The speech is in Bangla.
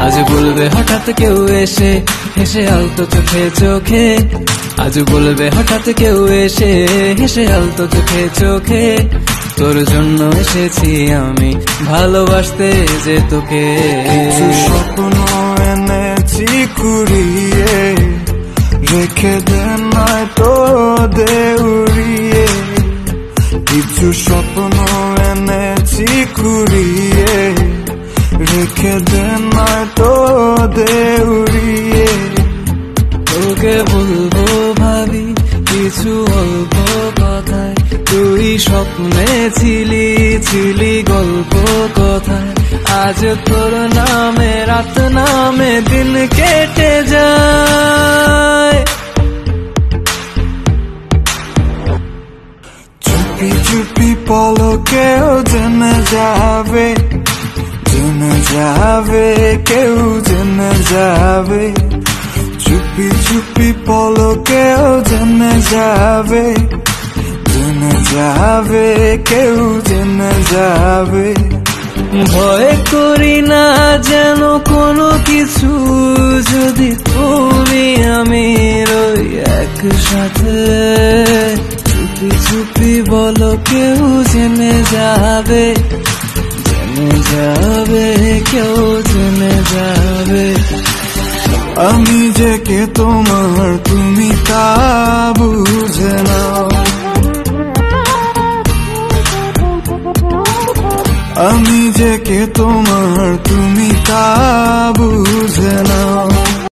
আজ বলবে হঠাৎ কেউ এসে হেসে আলতো চোখে চোখে, আজ বলবে হঠাৎ কেউ এসে হেসে আলতো চোখে চোখে, তোর জন্য এসেছি আমি ভালোবাসতে যে তোকে। কিছু স্বপ্ন এনেছি কুড়িয়ে, রেখে দে নয়তো দে উড়িয়ে। কিছু স্বপ্ন এনেছি কুড়িয়ে, রেখে দে নয়তো দে উড়িয়ে। তোকে বলবো ভাবি কিছু অল্প কথায়, তুই স্বপ্নে ছিলি ছিলি গল্প কথায়। আজ তোর নামে রাত নামে দিন কেটে যায়। চুপি চুপি পলকেও জেনে যাবে, জেনে যাবে, কেউ জেনে যাবে। চুপি চুপি পলকেও জেনে যাবে, জেনে যাবে, কেউ জেনে যাবে। ভয় করি না যেন কোনো কিছু, যদি তুমি আমি রই একসাথে। চুপি চুপি বলো কেউ জেনে যাবে, জেনে যাবে, কেউ জেনে যাবে। আমি যে কে তোমার তুমি তা বুঝে নাও, আমি যে কে তোমার